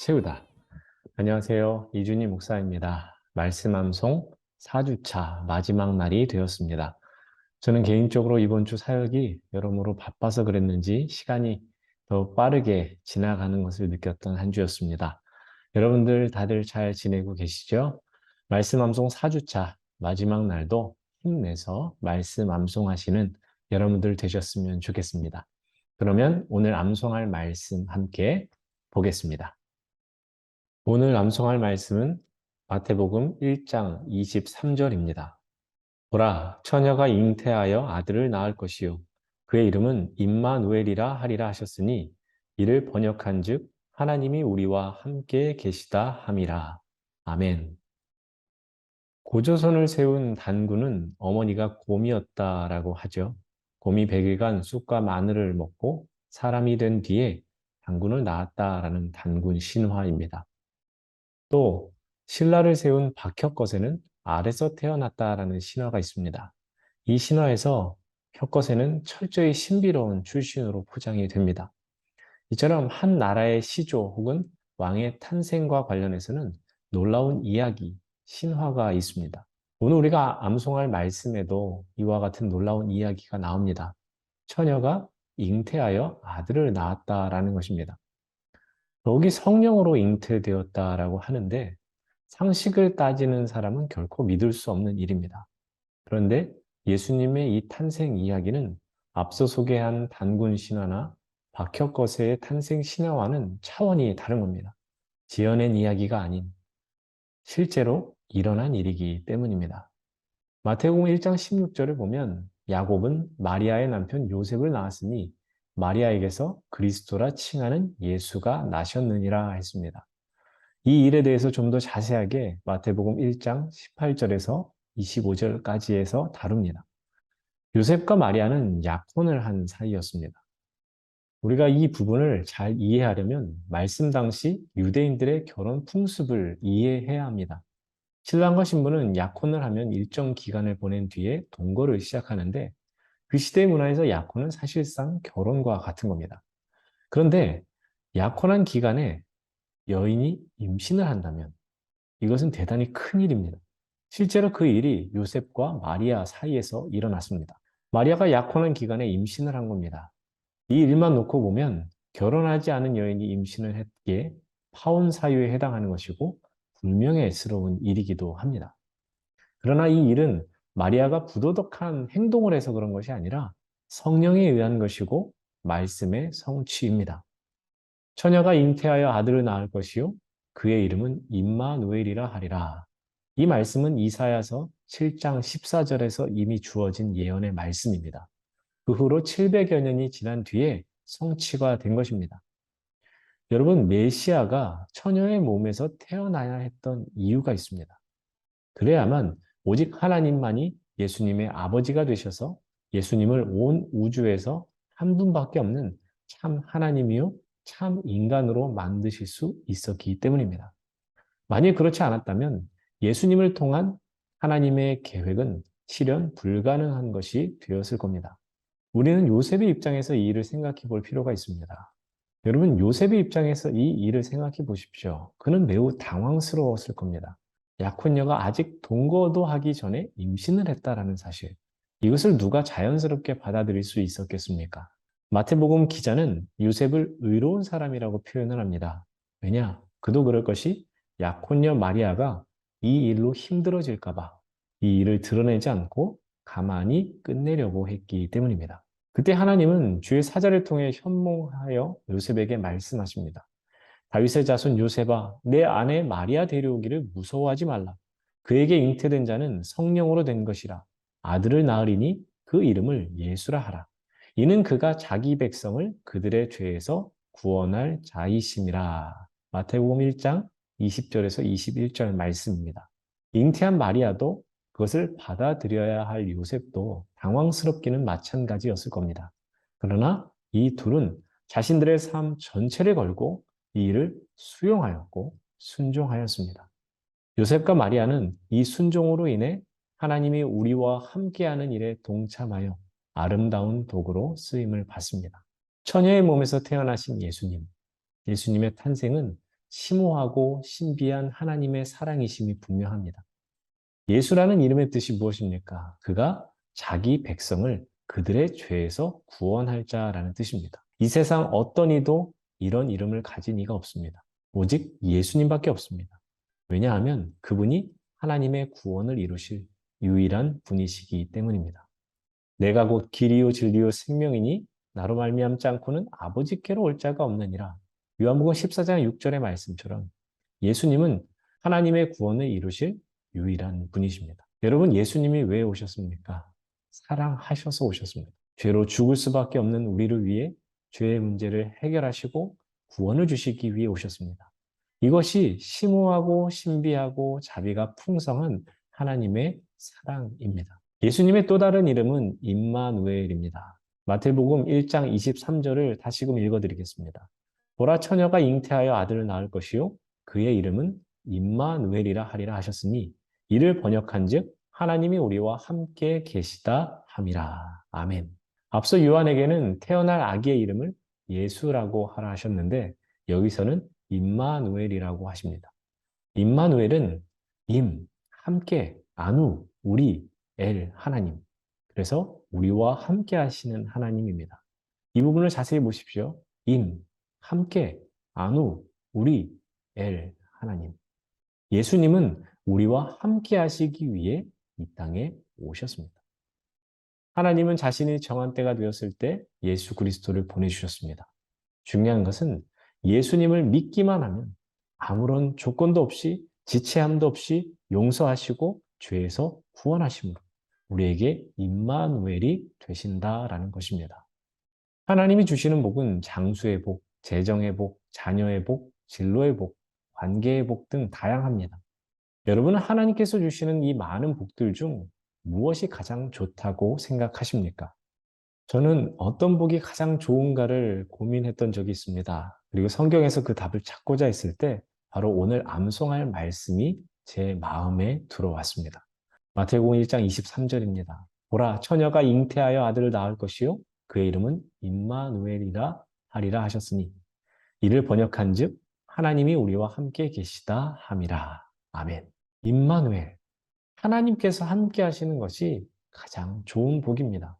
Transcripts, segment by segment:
채우다. 안녕하세요. 이준희 목사입니다. 말씀 암송 4주차 마지막 날이 되었습니다. 저는 개인적으로 이번 주 사역이 여러모로 바빠서 그랬는지 시간이 더 빠르게 지나가는 것을 느꼈던 한 주였습니다. 여러분들 다들 잘 지내고 계시죠? 말씀 암송 4주차 마지막 날도 힘내서 말씀 암송하시는 여러분들 되셨으면 좋겠습니다. 그러면 오늘 암송할 말씀 함께 보겠습니다. 오늘 암송할 말씀은 마태복음 1장 23절입니다. 보라, 처녀가 잉태하여 아들을 낳을 것이요 그의 이름은 임마누엘이라 하리라 하셨으니 이를 번역한즉 하나님이 우리와 함께 계시다 함이라. 아멘. 고조선을 세운 단군은 어머니가 곰이었다라고 하죠. 곰이 100일간 쑥과 마늘을 먹고 사람이 된 뒤에 단군을 낳았다라는 단군 신화입니다. 또 신라를 세운 박혁거세는 알에서 태어났다라는 신화가 있습니다. 이 신화에서 혁거세는 철저히 신비로운 출신으로 포장이 됩니다. 이처럼 한 나라의 시조 혹은 왕의 탄생과 관련해서는 놀라운 이야기, 신화가 있습니다. 오늘 우리가 암송할 말씀에도 이와 같은 놀라운 이야기가 나옵니다. 처녀가 잉태하여 아들을 낳았다라는 것입니다. 여기 성령으로 잉태되었다라고 하는데 상식을 따지는 사람은 결코 믿을 수 없는 일입니다. 그런데 예수님의 이 탄생 이야기는 앞서 소개한 단군 신화나 박혁거세의 탄생 신화와는 차원이 다른 겁니다. 지어낸 이야기가 아닌 실제로 일어난 일이기 때문입니다. 마태복음 1장 16절을 보면 야곱은 마리아의 남편 요셉을 낳았으니 마리아에게서 그리스도라 칭하는 예수가 나셨느니라 했습니다. 이 일에 대해서 좀 더 자세하게 마태복음 1장 18절에서 25절까지에서 다룹니다. 요셉과 마리아는 약혼을 한 사이였습니다. 우리가 이 부분을 잘 이해하려면 말씀 당시 유대인들의 결혼 풍습을 이해해야 합니다. 신랑과 신부는 약혼을 하면 일정 기간을 보낸 뒤에 동거를 시작하는데 그 시대 문화에서 약혼은 사실상 결혼과 같은 겁니다. 그런데 약혼한 기간에 여인이 임신을 한다면 이것은 대단히 큰 일입니다. 실제로 그 일이 요셉과 마리아 사이에서 일어났습니다. 마리아가 약혼한 기간에 임신을 한 겁니다. 이 일만 놓고 보면 결혼하지 않은 여인이 임신을 했기에 파혼 사유에 해당하는 것이고 불명예스러운 일이기도 합니다. 그러나 이 일은 마리아가 부도덕한 행동을 해서 그런 것이 아니라 성령에 의한 것이고 말씀의 성취입니다. 처녀가 잉태하여 아들을 낳을 것이요 그의 이름은 임마누엘이라 하리라. 이 말씀은 이사야서 7장 14절에서 이미 주어진 예언의 말씀입니다. 그 후로 700여 년이 지난 뒤에 성취가 된 것입니다. 여러분, 메시아가 처녀의 몸에서 태어나야 했던 이유가 있습니다. 그래야만 오직 하나님만이 예수님의 아버지가 되셔서 예수님을 온 우주에서 한 분밖에 없는 참 하나님이요 참 인간으로 만드실 수 있었기 때문입니다. 만일 그렇지 않았다면 예수님을 통한 하나님의 계획은 실현 불가능한 것이 되었을 겁니다. 우리는 요셉의 입장에서 이 일을 생각해 볼 필요가 있습니다. 여러분, 요셉의 입장에서 이 일을 생각해 보십시오. 그는 매우 당황스러웠을 겁니다. 약혼녀가 아직 동거도 하기 전에 임신을 했다라는 사실. 이것을 누가 자연스럽게 받아들일 수 있었겠습니까? 마태복음 기자는 요셉을 의로운 사람이라고 표현을 합니다. 왜냐? 그도 그럴 것이 약혼녀 마리아가 이 일로 힘들어질까 봐 이 일을 드러내지 않고 가만히 끝내려고 했기 때문입니다. 그때 하나님은 주의 사자를 통해 현몽하여 요셉에게 말씀하십니다. 다윗의 자손 요셉아, 내 아내 마리아 데려오기를 무서워하지 말라. 그에게 잉태된 자는 성령으로 된 것이라. 아들을 낳으리니 그 이름을 예수라 하라. 이는 그가 자기 백성을 그들의 죄에서 구원할 자이심이라. 마태복음 1장 20절에서 21절 말씀입니다. 잉태한 마리아도 그것을 받아들여야 할 요셉도 당황스럽기는 마찬가지였을 겁니다. 그러나 이 둘은 자신들의 삶 전체를 걸고 이 일을 수용하였고 순종하였습니다. 요셉과 마리아는 이 순종으로 인해 하나님이 우리와 함께하는 일에 동참하여 아름다운 도구로 쓰임을 받습니다. 처녀의 몸에서 태어나신 예수님, 예수님의 탄생은 심오하고 신비한 하나님의 사랑이심이 분명합니다. 예수라는 이름의 뜻이 무엇입니까? 그가 자기 백성을 그들의 죄에서 구원할 자라는 뜻입니다. 이 세상 어떤 이도 이런 이름을 가진 이가 없습니다. 오직 예수님밖에 없습니다. 왜냐하면 그분이 하나님의 구원을 이루실 유일한 분이시기 때문입니다. 내가 곧 길이요 진리요 생명이니 나로 말미암지 않고는 아버지께로 올 자가 없느니라. 요한복음 14장 6절의 말씀처럼 예수님은 하나님의 구원을 이루실 유일한 분이십니다. 여러분, 예수님이 왜 오셨습니까? 사랑하셔서 오셨습니다. 죄로 죽을 수밖에 없는 우리를 위해 죄의 문제를 해결하시고 구원을 주시기 위해 오셨습니다. 이것이 심오하고 신비하고 자비가 풍성한 하나님의 사랑입니다. 예수님의 또 다른 이름은 임마누엘입니다. 마태복음 1장 23절을 다시금 읽어드리겠습니다. 보라 처녀가 잉태하여 아들을 낳을 것이요 그의 이름은 임마누엘이라 하리라 하셨으니 이를 번역한즉 하나님이 우리와 함께 계시다 함이라. 아멘. 앞서 요한에게는 태어날 아기의 이름을 예수라고 하라 하셨는데 여기서는 임마누엘이라고 하십니다. 임마누엘은 임, 함께, 아누, 우리, 엘, 하나님. 그래서 우리와 함께 하시는 하나님입니다. 이 부분을 자세히 보십시오. 임, 함께, 아누, 우리, 엘, 하나님. 예수님은 우리와 함께 하시기 위해 이 땅에 오셨습니다. 하나님은 자신이 정한 때가 되었을 때 예수 그리스도를 보내주셨습니다. 중요한 것은 예수님을 믿기만 하면 아무런 조건도 없이 지체함도 없이 용서하시고 죄에서 구원하심으로 우리에게 임마누엘이 되신다라는 것입니다. 하나님이 주시는 복은 장수의 복, 재정의 복, 자녀의 복, 진로의 복, 관계의 복 등 다양합니다. 여러분은 하나님께서 주시는 이 많은 복들 중 무엇이 가장 좋다고 생각하십니까? 저는 어떤 복이 가장 좋은가를 고민했던 적이 있습니다. 그리고 성경에서 그 답을 찾고자 했을 때 바로 오늘 암송할 말씀이 제 마음에 들어왔습니다. 마태복음 1장 23절입니다. 보라, 처녀가 잉태하여 아들을 낳을 것이요 그의 이름은 임마누엘이라 하리라 하셨으니 이를 번역한즉 하나님이 우리와 함께 계시다 함이라. 아멘. 임마누엘, 하나님께서 함께 하시는 것이 가장 좋은 복입니다.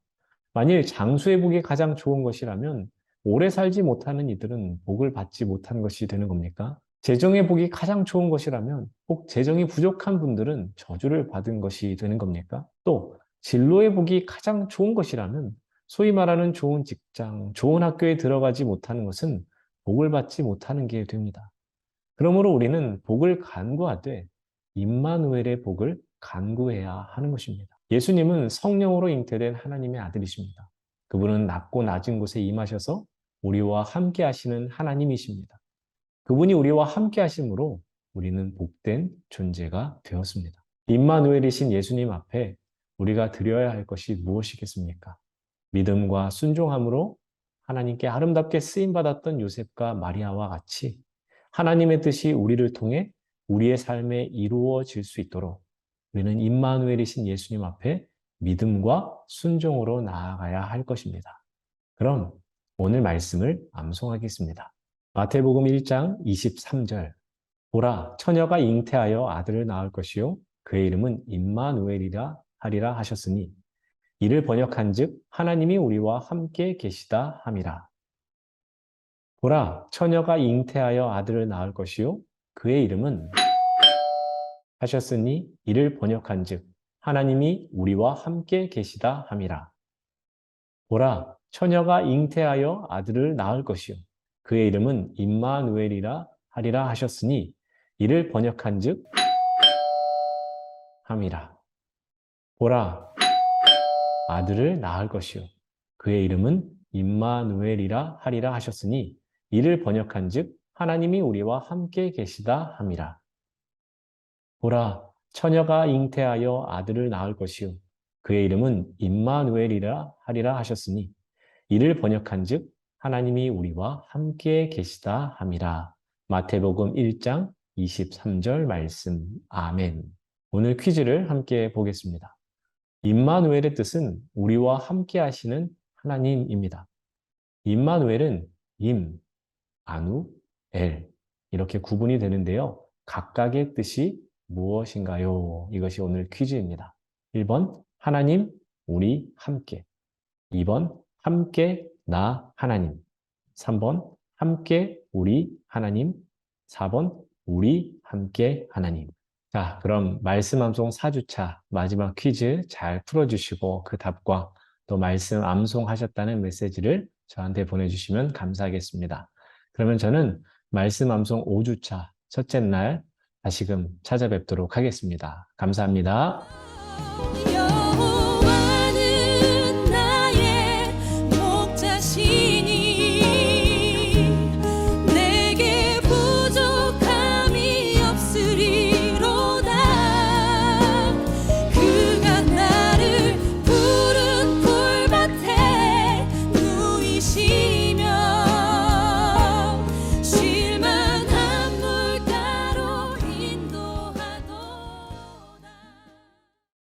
만일 장수의 복이 가장 좋은 것이라면 오래 살지 못하는 이들은 복을 받지 못한 것이 되는 겁니까? 재정의 복이 가장 좋은 것이라면 꼭 재정이 부족한 분들은 저주를 받은 것이 되는 겁니까? 또 진로의 복이 가장 좋은 것이라면 소위 말하는 좋은 직장, 좋은 학교에 들어가지 못하는 것은 복을 받지 못하는 게 됩니다. 그러므로 우리는 복을 간구하되 임마누엘의 복을 간구해야 하는 것입니다. 예수님은 성령으로 잉태된 하나님의 아들이십니다. 그분은 낮고 낮은 곳에 임하셔서 우리와 함께 하시는 하나님이십니다. 그분이 우리와 함께 하심으로 우리는 복된 존재가 되었습니다. 임마누엘이신 예수님 앞에 우리가 드려야 할 것이 무엇이겠습니까? 믿음과 순종함으로 하나님께 아름답게 쓰임받았던 요셉과 마리아와 같이 하나님의 뜻이 우리를 통해 우리의 삶에 이루어질 수 있도록 우리는 임마누엘이신 예수님 앞에 믿음과 순종으로 나아가야 할 것입니다. 그럼 오늘 말씀을 암송하겠습니다. 마태복음 1장 23절 보라 처녀가 잉태하여 아들을 낳을 것이요 그의 이름은 임마누엘이라 하리라 하셨으니 이를 번역한즉 하나님이 우리와 함께 계시다 함이라. 보라 처녀가 잉태하여 아들을 낳을 것이요 그의 이름은 하셨으니 이를 번역한즉 하나님이 우리와 함께 계시다 함이라. 보라 처녀가 잉태하여 아들을 낳을 것이요 그의 이름은 임마누엘이라 하리라 하셨으니 이를 번역한즉 함이라. 보라 아들을 낳을 것이요 그의 이름은 임마누엘이라 하리라 하셨으니 이를 번역한즉 하나님이 우리와 함께 계시다 함이라. 보라 처녀가 잉태하여 아들을 낳을 것이요 그의 이름은 임마누엘이라 하리라 하셨으니 이를 번역한즉 하나님이 우리와 함께 계시다 함이라. 마태복음 1장 23절 말씀. 아멘. 오늘 퀴즈를 함께 보겠습니다. 임마누엘의 뜻은 우리와 함께 하시는 하나님입니다. 임마누엘은 임, 아누, 엘. 이렇게 구분이 되는데요. 각각의 뜻이 무엇인가요? 이것이 오늘 퀴즈입니다. 1번, 하나님, 우리 함께. 2번, 함께, 나, 하나님. 3번, 함께, 우리, 하나님. 4번, 우리, 함께, 하나님. 자, 그럼 말씀 암송 4주차 마지막 퀴즈 잘 풀어주시고 그 답과 또 말씀 암송하셨다는 메시지를 저한테 보내주시면 감사하겠습니다. 그러면 저는 말씀 암송 5주차 첫째 날 다시금 찾아뵙도록 하겠습니다. 감사합니다.